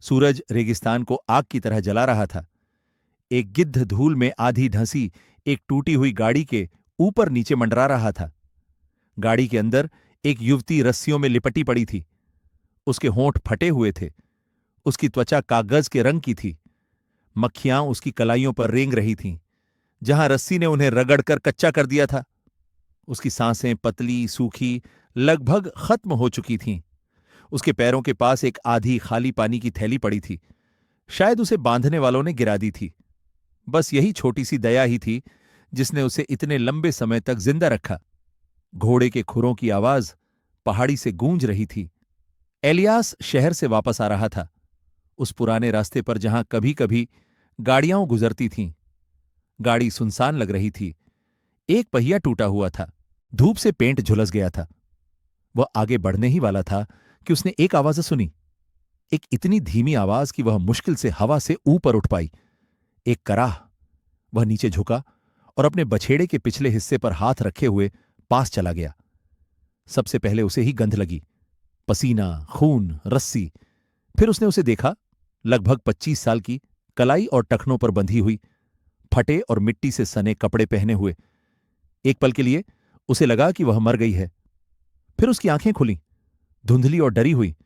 सूरज रेगिस्तान को आग की तरह जला रहा था। एक गिद्ध धूल में आधी ढंसी एक टूटी हुई गाड़ी के ऊपर नीचे मंडरा रहा था। गाड़ी के अंदर एक युवती रस्सियों में लिपटी पड़ी थी। उसके होंठ फटे हुए थे। उसकी त्वचा कागज के रंग की थी। मक्खियां उसकी कलाइयों पर रेंग रही थीं, जहां रस्सी ने उन्हें रगड़कर कच्चा कर दिया था। उसकी सांसें पतली, सूखी, लगभग खत्म हो चुकी थीं। उसके पैरों के पास एक आधी खाली पानी की थैली पड़ी थी। शायद उसे बांधने वालों ने गिरा दी थी। बस यही छोटी सी दया ही थी जिसने उसे इतने लंबे समय तक जिंदा रखा। घोड़े के खुरों की आवाज पहाड़ी से गूंज रही थी। एलियास शहर से वापस आ रहा था, उस पुराने रास्ते पर जहां कभी कभी गाड़ियां गुजरती थीं। गाड़ी सुनसान लग रही थी। एक पहिया टूटा हुआ था। धूप से पेंट झुलस गया था। वह आगे बढ़ने ही वाला था कि उसने एक आवाज सुनी। एक इतनी धीमी आवाज कि वह मुश्किल से हवा से ऊपर उठ पाई। एक कराह। वह नीचे झुका और अपने बछेड़े के पिछले हिस्से पर हाथ रखे हुए पास चला गया। सबसे पहले उसे ही गंध लगी। पसीना, खून, रस्सी। फिर उसने उसे देखा, लगभग 25 साल की, कलाई और टखनों पर बंधी हुई, फटे और मिट्टी से सने कपड़े पहने हुए। एक पल के लिए उसे लगा कि वह मर गई है। फिर उसकी आंखें खुलीं, धुंधली और डरी हुई,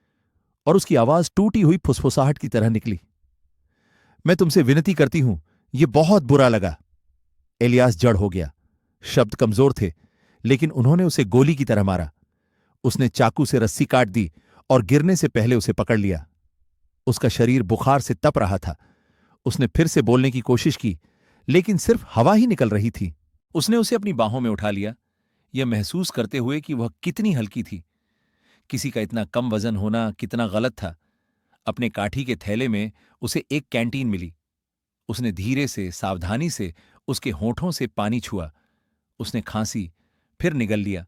और उसकी आवाज टूटी हुई फुसफुसाहट की तरह निकली। मैं तुमसे विनती करती हूं, यह बहुत बुरा लगा। एलियास जड़ हो गया। शब्द कमजोर थे, लेकिन उन्होंने उसे गोली की तरह मारा। उसने चाकू से रस्सी काट दी और गिरने से पहले उसे पकड़ लिया। उसका शरीर बुखार से तप रहा था। उसने फिर से बोलने की कोशिश की, लेकिन सिर्फ हवा ही निकल रही थी। उसने उसे अपनी बाहों में उठा लिया, यह महसूस करते हुए कि वह कितनी हल्की थी। किसी का इतना कम वजन होना कितना गलत था। अपने काठी के थैले में उसे एक कैंटीन मिली। उसने धीरे से, सावधानी से उसके होंठों से पानी छुआ। उसने खांसी, फिर निगल लिया।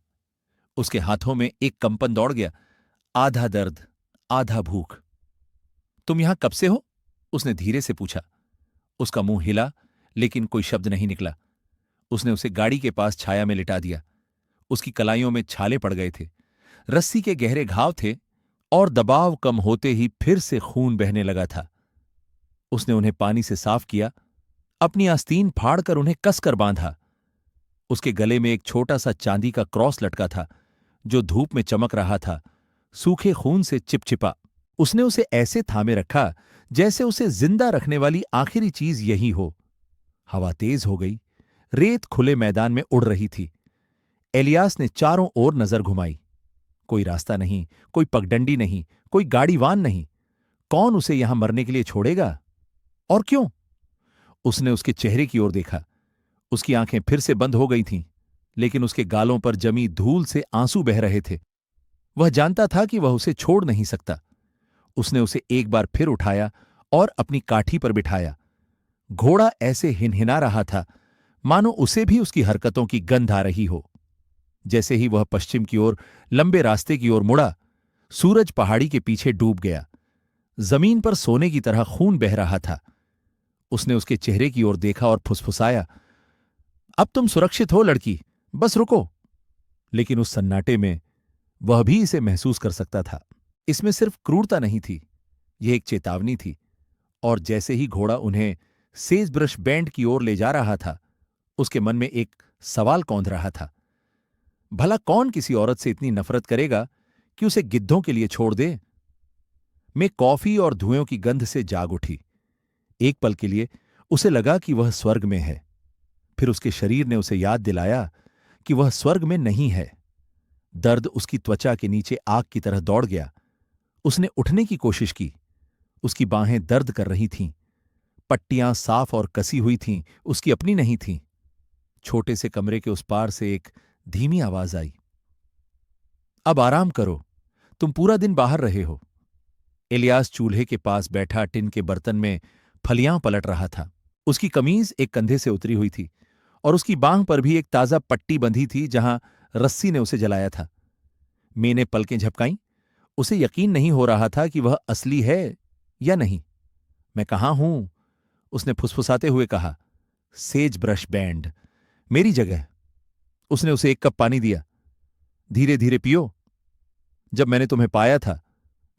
उसके हाथों में एक कंपन दौड़ गया, आधा दर्द, आधा भूख। तुम यहां कब से हो? उसने धीरे से पूछा। उसका मुंह हिला, लेकिन कोई शब्द नहीं निकला। उसने उसे गाड़ी के पास छाया में लिटा दिया। उसकी कलाइयों में छाले पड़ गए थे। रस्सी के गहरे घाव थे, और दबाव कम होते ही फिर से खून बहने लगा था। उसने उन्हें पानी से साफ किया, अपनी आस्तीन फाड़कर उन्हें कसकर बांधा। उसके गले में एक छोटा सा चांदी का क्रॉस लटका था, जो धूप में चमक रहा था, सूखे खून से चिपचिपा। उसने उसे ऐसे थामे रखा जैसे उसे जिंदा रखने वाली आखिरी चीज यही हो। हवा तेज हो गई। रेत खुले मैदान में उड़ रही थी। एलियास ने चारों ओर नजर घुमाई। कोई रास्ता नहीं, कोई पगडंडी नहीं, कोई गाड़ीवान नहीं। कौन उसे यहां मरने के लिए छोड़ेगा? और क्यों? उसने उसके चेहरे की ओर देखा। उसकी आंखें फिर से बंद हो गई थीं, लेकिन उसके गालों पर जमी धूल से आंसू बह रहे थे। वह जानता था कि वह उसे छोड़ नहीं सकता। उसने उसे एक बार फिर उठाया और अपनी काठी पर बिठाया। घोड़ा ऐसे हिनहिना रहा था, मानो उसे भी उसकी हरकतों की गंध आ रही हो। जैसे ही वह पश्चिम की ओर लंबे रास्ते की ओर मुड़ा, सूरज पहाड़ी के पीछे डूब गया। जमीन पर सोने की तरह खून बह रहा था। उसने उसके चेहरे की ओर देखा और फुसफुसाया, अब तुम सुरक्षित हो लड़की, बस रुको। लेकिन उस सन्नाटे में वह भी इसे महसूस कर सकता था। इसमें सिर्फ क्रूरता नहीं थी, यह एक चेतावनी थी। और जैसे ही घोड़ा उन्हें सेजब्रश बैंड की ओर ले जा रहा था, उसके मन में एक सवाल कौंध रहा था। भला कौन किसी औरत से इतनी नफरत करेगा कि उसे गिद्धों के लिए छोड़ दे? मैं कॉफी और धुएं की गंध से जाग उठी। एक पल के लिए उसे लगा कि वह स्वर्ग में है। फिर उसके शरीर ने उसे याद दिलाया कि वह स्वर्ग में नहीं है। दर्द उसकी त्वचा के नीचे आग की तरह दौड़ गया। उसने उठने की कोशिश की। उसकी बाहें दर्द कर रही थीं। पट्टियां साफ और कसी हुई थीं, उसकी अपनी नहीं थीं। छोटे से कमरे के उस पार से एक धीमी आवाज आई, अब आराम करो, तुम पूरा दिन बाहर रहे हो। इलियास चूल्हे के पास बैठा टिन के बर्तन में फलियां पलट रहा था। उसकी कमीज एक कंधे से उतरी हुई थी, और उसकी बांह पर भी एक ताजा पट्टी बंधी थी जहां रस्सी ने उसे जलाया था। मैंने पलकें झपकाईं। उसे यकीन नहीं हो रहा था कि वह असली है या नहीं। मैं कहाँ हूं? उसने फुसफुसाते हुए कहा। सेज ब्रश बैंड, मेरी जगह। उसने उसे एक कप पानी दिया। धीरे धीरे पियो। जब मैंने तुम्हें पाया था,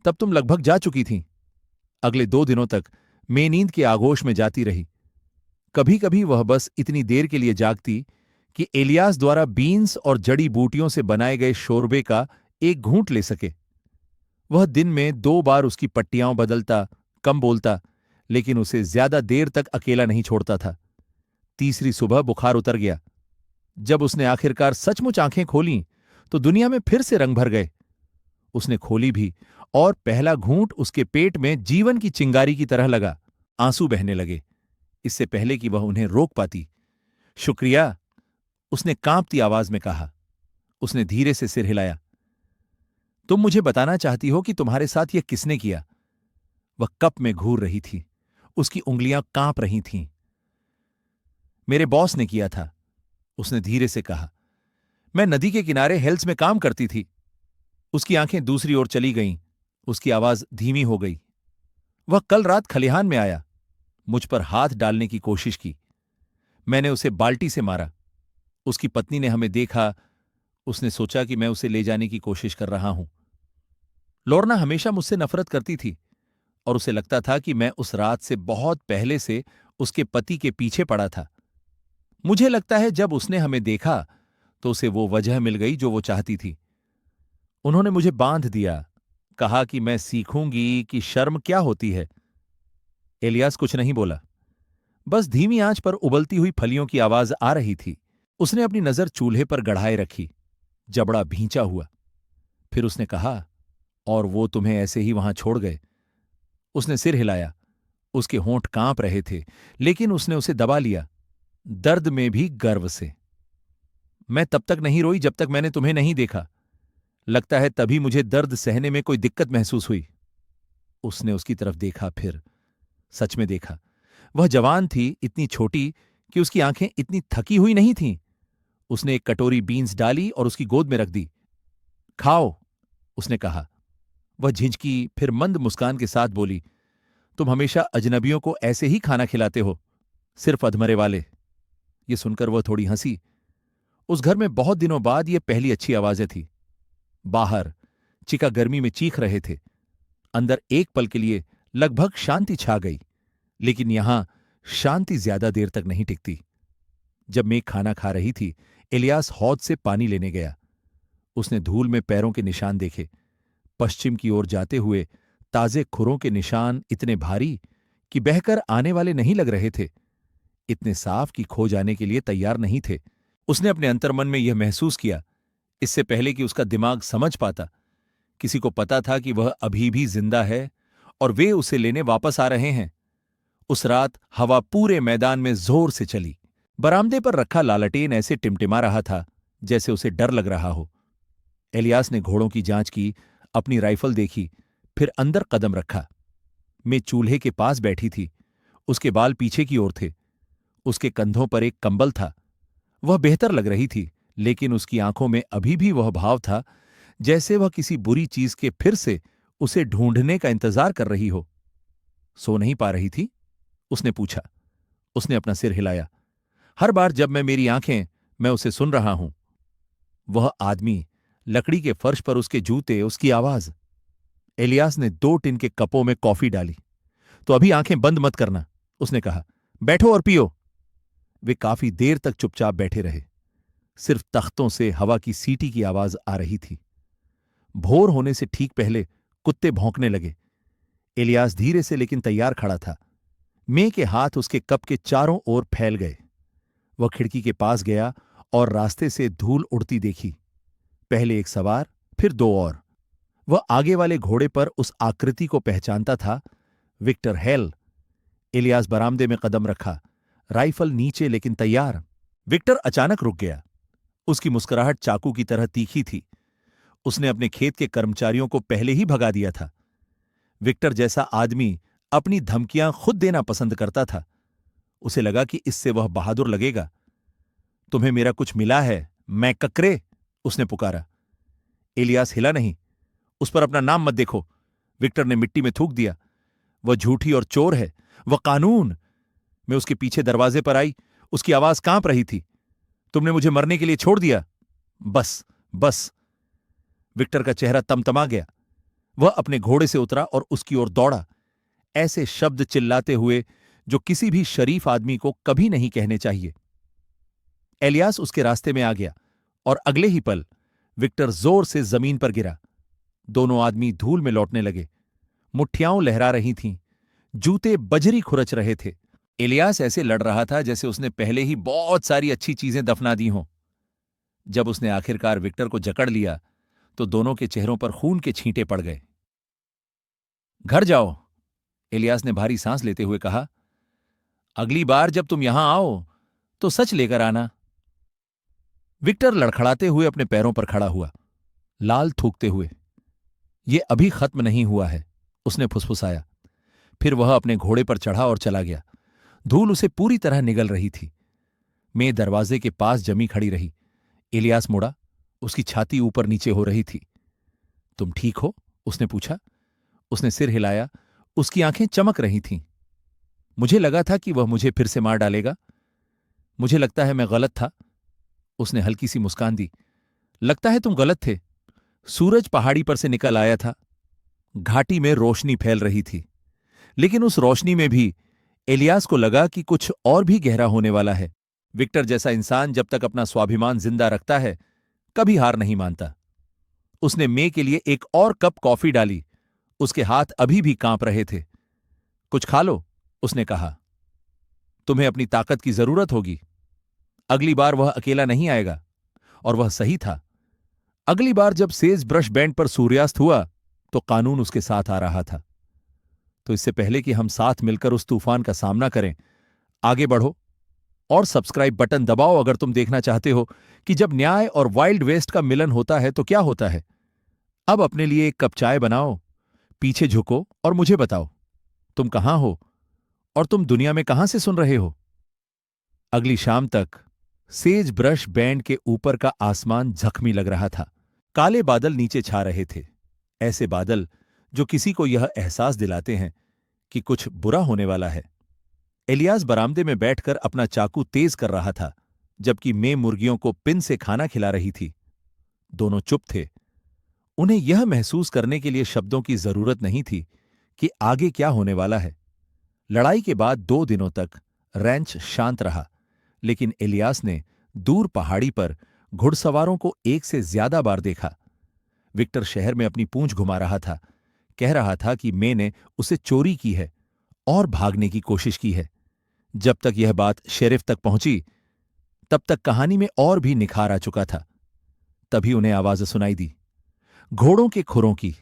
तब तुम लगभग जा चुकी थीं। अगले 2 दिनों तक मैं नींद के आगोश में जाती रही। कभी कभी वह बस इतनी देर के लिए जागती कि एलियास द्वारा बीन्स और जड़ी बूटियों से बनाए गए शोरबे का एक घूंट ले सके। वह दिन में 2 बार उसकी पट्टियां बदलता, कम बोलता, लेकिन उसे ज्यादा देर तक अकेला नहीं छोड़ता था। तीसरी सुबह बुखार उतर गया। जब उसने आखिरकार सचमुच आंखें खोलीं तो दुनिया में फिर से रंग भर गए। उसने खोली भी और पहला घूंट उसके पेट में जीवन की चिंगारी की तरह लगा। आंसू बहने लगे, इससे पहले कि वह उन्हें रोक पाती। शुक्रिया, उसने कांपती आवाज में कहा। उसने धीरे से सिर हिलाया। तुम मुझे बताना चाहती हो कि तुम्हारे साथ यह किसने किया? वह कप में घूर रही थी, उसकी उंगलियां कांप रही थीं। मेरे बॉस ने किया था, उसने धीरे से कहा। मैं नदी के किनारे हेल्स में काम करती थी। उसकी आंखें दूसरी ओर चली गईं, उसकी आवाज धीमी हो गई। वह कल रात खलिहान में आया, मुझ पर हाथ डालने की कोशिश की। मैंने उसे बाल्टी से मारा। उसकी पत्नी ने हमें देखा। उसने सोचा कि मैं उसे ले जाने की कोशिश कर रहा हूं। लोर्ना हमेशा मुझसे नफरत करती थी और उसे लगता था कि मैं उस रात से बहुत पहले से उसके पति के पीछे पड़ा था। मुझे लगता है जब उसने हमें देखा तो उसे वो वजह मिल गई जो वो चाहती थी। उन्होंने मुझे बांध दिया, कहा कि मैं सीखूंगी कि शर्म क्या होती है। एलियास कुछ नहीं बोला, बस धीमी आंच पर उबलती हुई फलियों की आवाज आ रही थी। उसने अपनी नजर चूल्हे पर गड़ाए रखी, जबड़ा भींचा हुआ। फिर उसने कहा, और वो तुम्हें ऐसे ही वहां छोड़ गए? उसने सिर हिलाया। उसके होंठ कांप रहे थे, लेकिन उसने उसे दबा लिया, दर्द में भी गर्व से। मैं तब तक नहीं रोई जब तक मैंने तुम्हें नहीं देखा। लगता है तभी मुझे दर्द सहने में कोई दिक्कत महसूस हुई। उसने उसकी तरफ देखा, फिर सच में देखा। वह जवान थी, इतनी छोटी कि उसकी आंखें इतनी थकी हुई नहीं थीं। उसने एक कटोरी बीन्स डाली और उसकी गोद में रख दी। खाओ, उसने कहा। वह झिझकी, फिर मंद मुस्कान के साथ बोली, तुम हमेशा अजनबियों को ऐसे ही खाना खिलाते हो, सिर्फ अधमरे वाले। ये सुनकर वह थोड़ी हंसी। उस घर में बहुत दिनों बाद ये पहली अच्छी आवाजें थी। बाहर चिका गर्मी में चीख रहे थे। अंदर एक पल के लिए लगभग शांति छा गई, लेकिन यहां शांति ज्यादा देर तक नहीं टिकती। जब मैं खाना खा रही थी, इलियास हौद से पानी लेने गया। उसने धूल में पैरों के निशान देखे, पश्चिम की ओर जाते हुए ताजे खुरों के निशान, इतने भारी कि बहकर आने वाले नहीं लग रहे थे, इतने साफ कि खो जाने के लिए तैयार नहीं थे। उसने अपने अंतर्मन में यह महसूस किया, इससे पहले कि उसका दिमाग समझ पाता। किसी को पता था कि वह अभी भी जिंदा है और वे उसे लेने वापस आ रहे हैं। उस रात हवा पूरे मैदान में जोर से चली। बरामदे पर रखा लालटेन ऐसे टिमटिमा रहा था जैसे उसे डर लग रहा हो। एलियास ने घोड़ों की जांच की, अपनी राइफल देखी, फिर अंदर कदम रखा। मैं चूल्हे के पास बैठी थी। उसके बाल पीछे की ओर थे। उसके कंधों पर एक कंबल था। वह बेहतर लग रही थी, लेकिन उसकी आंखों में अभी भी वह भाव था जैसे वह किसी बुरी चीज के फिर से उसे ढूंढने का इंतजार कर रही हो। सो नहीं पा रही थी? उसने पूछा। उसने अपना सिर हिलाया। हर बार जब मैं उसे सुन रहा हूं। वह आदमी, लकड़ी के फर्श पर उसके जूते, उसकी आवाज। एलियास ने 2 टिन के कपों में कॉफी डाली। तो अभी आंखें बंद मत करना, उसने कहा। बैठो और पियो। वे काफी देर तक चुपचाप बैठे रहे। सिर्फ तख्तों से हवा की सीटी की आवाज आ रही थी। भोर होने से ठीक पहले कुत्ते भौंकने लगे। एलियास धीरे से लेकिन तैयार खड़ा था। मैं के हाथ उसके कप के चारों ओर फैल गए। वह खिड़की के पास गया और रास्ते से धूल उड़ती देखी। पहले एक सवार, फिर 2 और। वह आगे वाले घोड़े पर उस आकृति को पहचानता था, विक्टर हेल। इलियास बरामदे में कदम रखा, राइफल नीचे लेकिन तैयार। विक्टर अचानक रुक गया। उसकी मुस्कुराहट चाकू की तरह तीखी थी। उसने अपने खेत के कर्मचारियों को पहले ही भगा दिया था। विक्टर जैसा आदमी अपनी धमकियां खुद देना पसंद करता था। उसे लगा कि इससे वह बहादुर लगेगा। तुम्हें मेरा कुछ मिला है, मैं ककरे, उसने पुकारा। इलियास हिला नहीं। उस पर अपना नाम मत देखो, विक्टर ने मिट्टी में थूक दिया। वह झूठी और चोर है, वह कानून। मैं उसके पीछे दरवाजे पर आई, उसकी आवाज कांप रही थी। तुमने मुझे मरने के लिए छोड़ दिया। बस बस। विक्टर का चेहरा तमतमा गया। वह अपने घोड़े से उतरा और उसकी ओर दौड़ा। ऐसे शब्द चिल्लाते हुए जो किसी भी शरीफ आदमी को कभी नहीं कहने चाहिए। एलियास उसके रास्ते में आ गया और अगले ही पल विक्टर जोर से जमीन पर गिरा। दोनों आदमी धूल में लौटने लगे। मुठ्ठियां लहरा रही थीं, जूते बजरी खुरच रहे थे। इलियास ऐसे लड़ रहा था जैसे उसने पहले ही बहुत सारी अच्छी चीजें दफना दी हों। जब उसने आखिरकार विक्टर को जकड़ लिया तो दोनों के चेहरों पर खून के छींटे पड़ गए। घर जाओ, इलियास ने भारी सांस लेते हुए कहा। अगली बार जब तुम यहां आओ तो सच लेकर आना। विक्टर लड़खड़ाते हुए अपने पैरों पर खड़ा हुआ, लाल थूकते हुए। ये अभी खत्म नहीं हुआ है, उसने फुसफुसाया। फिर वह अपने घोड़े पर चढ़ा और चला गया। धूल उसे पूरी तरह निगल रही थी। मैं दरवाजे के पास जमी खड़ी रही। इलियास मुड़ा, उसकी छाती ऊपर नीचे हो रही थी। तुम ठीक हो? उसने पूछा। उसने सिर हिलाया, उसकी आंखें चमक रही थीं। मुझे लगा था कि वह मुझे फिर से मार डालेगा। मुझे लगता है मैं गलत था। उसने हल्की सी मुस्कान दी। लगता है तुम गलत थे। सूरज पहाड़ी पर से निकल आया था। घाटी में रोशनी फैल रही थी, लेकिन उस रोशनी में भी इलियास को लगा कि कुछ और भी गहरा होने वाला है। विक्टर जैसा इंसान जब तक अपना स्वाभिमान जिंदा रखता है, कभी हार नहीं मानता। उसने मे के लिए एक और कप कॉफी डाली। उसके हाथ अभी भी कांप रहे थे। कुछ खा लो, उसने कहा। तुम्हें अपनी ताकत की जरूरत होगी। अगली बार वह अकेला नहीं आएगा। और वह सही था। अगली बार जब सेज ब्रश बैंड पर सूर्यास्त हुआ तो कानून उसके साथ आ रहा था। तो इससे पहले कि हम साथ मिलकर उस तूफान का सामना करें, आगे बढ़ो और सब्सक्राइब बटन दबाओ अगर तुम देखना चाहते हो कि जब न्याय और वाइल्ड वेस्ट का मिलन होता है तो क्या होता है। अब अपने लिए एक कप चाय बनाओ, पीछे झुको और मुझे बताओ, तुम कहां हो और तुम दुनिया में कहां से सुन रहे हो। अगली शाम तक सेज ब्रश बैंड के ऊपर का आसमान जख्मी लग रहा था। काले बादल नीचे छा रहे थे, ऐसे बादल जो किसी को यह एहसास दिलाते हैं कि कुछ बुरा होने वाला है। इलियास बरामदे में बैठकर अपना चाकू तेज कर रहा था, जबकि मैं मुर्गियों को पिन से खाना खिला रही थी। दोनों चुप थे। उन्हें यह महसूस करने के लिए शब्दों की जरूरत नहीं थी कि आगे क्या होने वाला है। लड़ाई के बाद 2 दिनों तक रैंच शांत रहा, लेकिन इलियास ने दूर पहाड़ी पर घुड़सवारों को एक से ज्यादा बार देखा। विक्टर शहर में अपनी पूंछ घुमा रहा था, कह रहा था कि मैंने उसे चोरी की है और भागने की कोशिश की है। जब तक यह बात शेरिफ तक पहुंची, तब तक कहानी में और भी निखार आ चुका था। तभी उन्हें आवाज सुनाई दी, घोड़ों के खुरों की।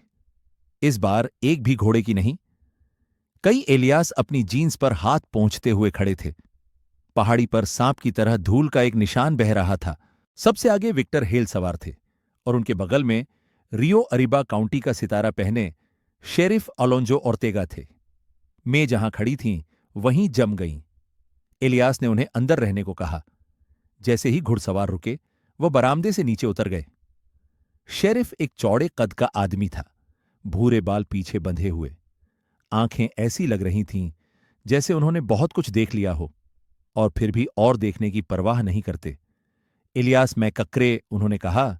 इस बार एक भी घोड़े की नहीं। कई इलियास अपनी जीन्स पर हाथ पोंछते हुए खड़े थे। पहाड़ी पर सांप की तरह धूल का एक निशान बह रहा था। सबसे आगे विक्टर हेल सवार थे और उनके बगल में रियो अरीबा काउंटी का सितारा पहने शेरिफ अलोंजो ओर्तेगा थे। मैं जहां खड़ी थीं, वहीं जम गईं। इलियास ने उन्हें अंदर रहने को कहा। जैसे ही घुड़सवार रुके, वह बरामदे से नीचे उतर गए। शेरिफ एक चौड़े कद का आदमी था, भूरे बाल पीछे बंधे हुए। आंखें ऐसी लग रही थीं जैसे उन्होंने बहुत कुछ देख लिया हो और फिर भी और देखने की परवाह नहीं करते। इलियास मैकक्रे, उन्होंने कहा,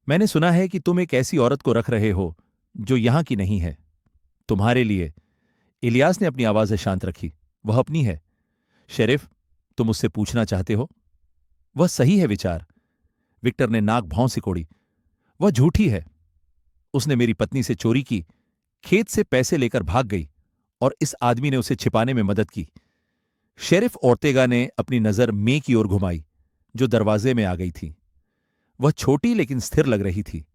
मैंने सुना है कि तुम एक ऐसी औरत को रख रहे हो जो यहां की नहीं है। तुम्हारे लिए। इलियास ने अपनी आवाज शांत रखी। वह अपनी है। शेरिफ, तुम उससे पूछना चाहते हो? वह सही है विचार। विक्टर ने नाक भौं सिकोड़ी। वह झूठी है। उसने मेरी पत्नी से चोरी की, खेत से पैसे लेकर भाग गई और इस आदमी ने उसे छिपाने में मदद की। शेरिफ ओर्तेगा ने अपनी नजर मे की ओर घुमाई, जो दरवाजे में आ गई थी। वह छोटी लेकिन स्थिर लग रही थी।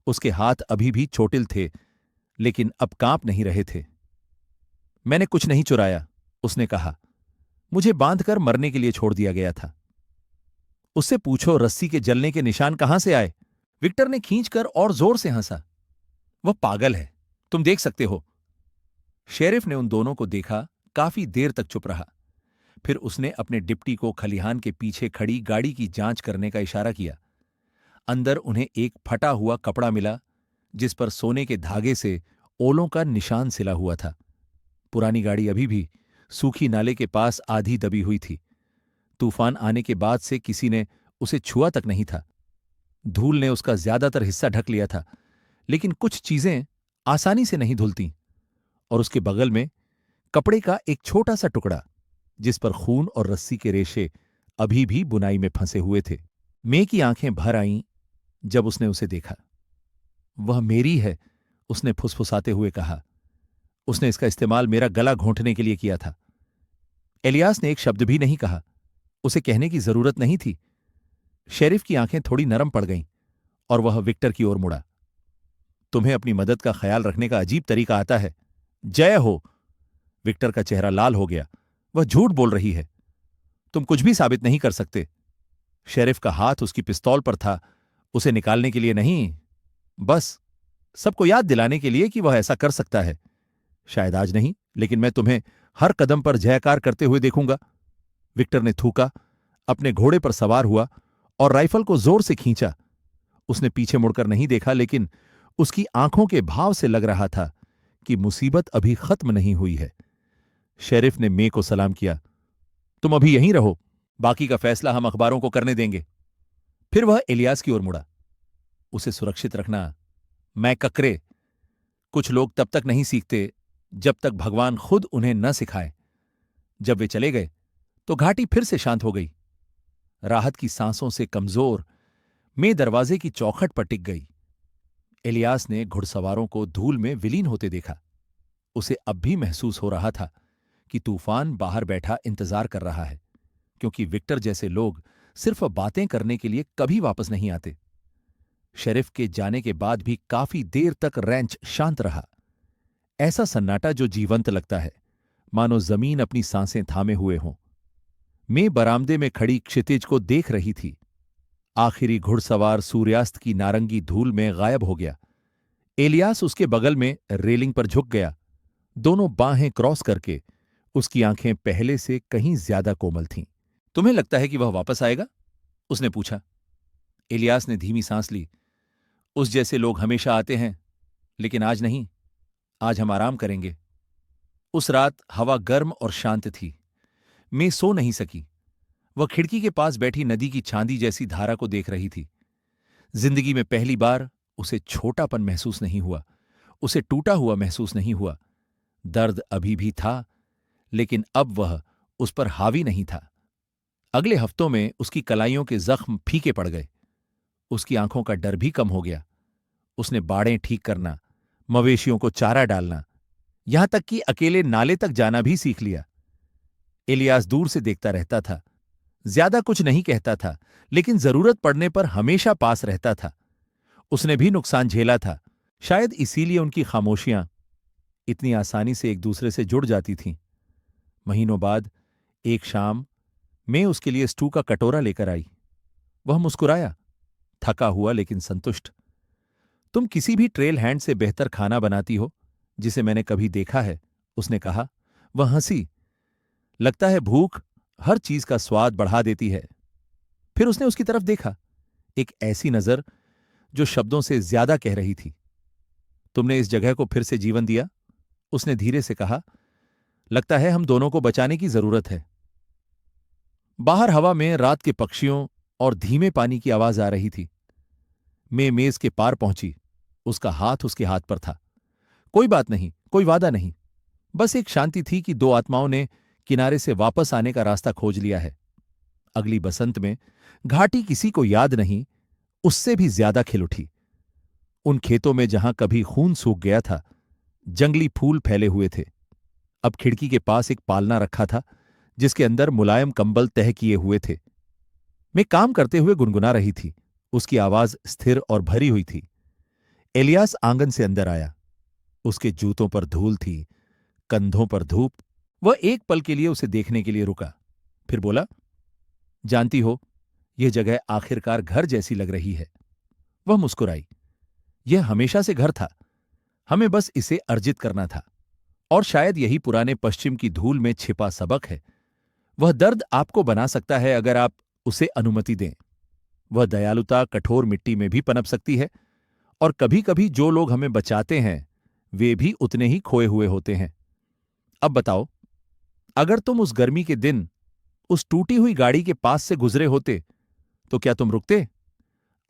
उसके हाथ अभी भी चोटिल थे, लेकिन अब कांप नहीं रहे थे। मैंने कुछ नहीं चुराया, उसने कहा। मुझे बांधकर मरने के लिए छोड़ दिया गया था। उससे पूछो रस्सी के जलने के निशान कहां से आए? विक्टर ने खींचकर और जोर से हंसा। वह पागल है, तुम देख सकते हो। शेरिफ ने उन दोनों को देखा, काफी देर तक चुप रहा। फिर उसने अपने डिप्टी को खलिहान के पीछे खड़ी गाड़ी की जांच करने का इशारा किया। अंदर उन्हें एक फटा हुआ कपड़ा मिला, जिस पर सोने के धागे से ओलों का निशान सिला हुआ था। पुरानी गाड़ी अभी भी सूखी नाले के पास आधी दबी हुई थी। तूफान आने के बाद से किसी ने उसे छुआ तक नहीं था। धूल ने उसका ज्यादातर हिस्सा ढक लिया था, लेकिन कुछ चीजें आसानी से नहीं धुलतीं, और उसके बगल में कपड़े का एक छोटा सा टुकड़ा, जिस पर खून और रस्सी के रेशे अभी भी बुनाई में फंसे हुए थे। मे की आंखें भर आईं जब उसने उसे देखा। वह मेरी है, उसने फुसफुसाते हुए कहा। उसने इसका इस्तेमाल मेरा गला घोंटने के लिए किया था। एलियास ने एक शब्द भी नहीं कहा। उसे कहने की जरूरत नहीं थी। शेरिफ की आंखें थोड़ी नरम पड़ गईं और वह विक्टर की ओर मुड़ा। तुम्हें अपनी मदद का ख्याल रखने का अजीब तरीका आता है। जय हो। विक्टर का चेहरा लाल हो गया। वह झूठ बोल रही है। तुम कुछ भी साबित नहीं कर सकते। शेरिफ का हाथ उसकी पिस्तौल पर था, उसे निकालने के लिए नहीं, बस सबको याद दिलाने के लिए कि वह ऐसा कर सकता है। शायद आज नहीं, लेकिन मैं तुम्हें हर कदम पर जयकार करते हुए देखूंगा। विक्टर ने थूका, अपने घोड़े पर सवार हुआ और राइफल को जोर से खींचा। उसने पीछे मुड़कर नहीं देखा, लेकिन उसकी आंखों के भाव से लग रहा था कि मुसीबत अभी खत्म नहीं हुई है। शेरिफ ने मे को सलाम किया। तुम अभी यहीं रहो, बाकी का फैसला हम अखबारों को करने देंगे। फिर वह इलियास की ओर मुड़ा। उसे सुरक्षित रखना, मैं ककरे। कुछ लोग तब तक नहीं सीखते जब तक भगवान खुद उन्हें न सिखाए। जब वे चले गए तो घाटी फिर से शांत हो गई। राहत की सांसों से कमजोर मैं दरवाजे की चौखट पर टिक गई। इलियास ने घुड़सवारों को धूल में विलीन होते देखा। उसे अब भी महसूस हो रहा था कि तूफान बाहर बैठा इंतजार कर रहा है, क्योंकि विक्टर जैसे लोग सिर्फ बातें करने के लिए कभी वापस नहीं आते। शेरिफ के जाने के बाद भी काफी देर तक रैंच शांत रहा। ऐसा सन्नाटा जो जीवंत लगता है, मानो जमीन अपनी सांसें थामे हुए हों। मैं बरामदे में खड़ी क्षितिज को देख रही थी। आखिरी घुड़सवार सूर्यास्त की नारंगी धूल में गायब हो गया। एलियास उसके बगल में रेलिंग पर झुक गया, दोनों बाहें क्रॉस करके। उसकी आंखें पहले से कहीं ज्यादा कोमल थीं। तुम्हें लगता है कि वह वापस आएगा? उसने पूछा। इलियास ने धीमी सांस ली। उस जैसे लोग हमेशा आते हैं, लेकिन आज नहीं। आज हम आराम करेंगे। उस रात हवा गर्म और शांत थी। मैं सो नहीं सकी। वह खिड़की के पास बैठी नदी की चांदी जैसी धारा को देख रही थी। जिंदगी में पहली बार उसे छोटापन महसूस नहीं हुआ, उसे टूटा हुआ महसूस नहीं हुआ। दर्द अभी भी था, लेकिन अब वह उस पर हावी नहीं था। अगले हफ्तों में उसकी कलाइयों के जख्म फीके पड़ गए। उसकी आंखों का डर भी कम हो गया। उसने बाड़ें ठीक करना, मवेशियों को चारा डालना, यहां तक कि अकेले नाले तक जाना भी सीख लिया। इलियास दूर से देखता रहता था। ज्यादा कुछ नहीं कहता था, लेकिन जरूरत पड़ने पर हमेशा पास रहता था। उसने भी नुकसान झेला था। शायद इसीलिए उनकी खामोशियां इतनी आसानी से एक दूसरे से जुड़ जाती थीं। महीनों बाद एक शाम मैं उसके लिए स्टू का कटोरा लेकर आई। वह मुस्कुराया, थका हुआ लेकिन संतुष्ट। तुम किसी भी ट्रेल हैंड से बेहतर खाना बनाती हो जिसे मैंने कभी देखा है, उसने कहा। वह हंसी। लगता है भूख हर चीज का स्वाद बढ़ा देती है। फिर उसने उसकी तरफ देखा, एक ऐसी नजर जो शब्दों से ज्यादा कह रही थी। तुमने इस जगह को फिर से जीवन दिया, उसने धीरे से कहा। लगता है हम दोनों को बचाने की जरूरत है। बाहर हवा में रात के पक्षियों और धीमे पानी की आवाज आ रही थी। मैं मेज के पार पहुंची। उसका हाथ उसके हाथ पर था। कोई बात नहीं, कोई वादा नहीं, बस एक शांति थी कि दो आत्माओं ने किनारे से वापस आने का रास्ता खोज लिया है। अगली बसंत में घाटी किसी को याद नहीं, उससे भी ज्यादा खिल उठी। उन खेतों में जहां कभी खून सूख गया था, जंगली फूल फैले हुए थे। अब खिड़की के पास एक पालना रखा था, जिसके अंदर मुलायम कंबल तह किए हुए थे। मैं काम करते हुए गुनगुना रही थी। उसकी आवाज स्थिर और भरी हुई थी। इलियास आंगन से अंदर आया। उसके जूतों पर धूल थी, कंधों पर धूप। वह एक पल के लिए उसे देखने के लिए रुका, फिर बोला, जानती हो, यह जगह आखिरकार घर जैसी लग रही है। वह मुस्कुराई। यह हमेशा से घर था, हमें बस इसे अर्जित करना था। और शायद यही पुराने पश्चिम की धूल में छिपा सबक है। वह दर्द आपको बना सकता है अगर आप उसे अनुमति दें। वह दयालुता कठोर मिट्टी में भी पनप सकती है, और कभी कभी जो लोग हमें बचाते हैं वे भी उतने ही खोए हुए होते हैं। अब बताओ, अगर तुम उस गर्मी के दिन उस टूटी हुई गाड़ी के पास से गुजरे होते तो क्या तुम रुकते?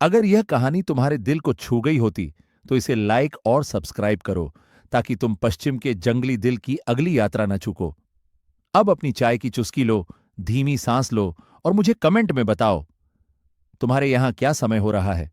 अगर यह कहानी तुम्हारे दिल को छू गई होती तो इसे लाइक और सब्सक्राइब करो, ताकि तुम पश्चिम के जंगली दिल की अगली यात्रा न चूको। अब अपनी चाय की चुस्की लो, धीमी सांस लो और मुझे कमेंट में बताओ तुम्हारे यहां क्या समय हो रहा है।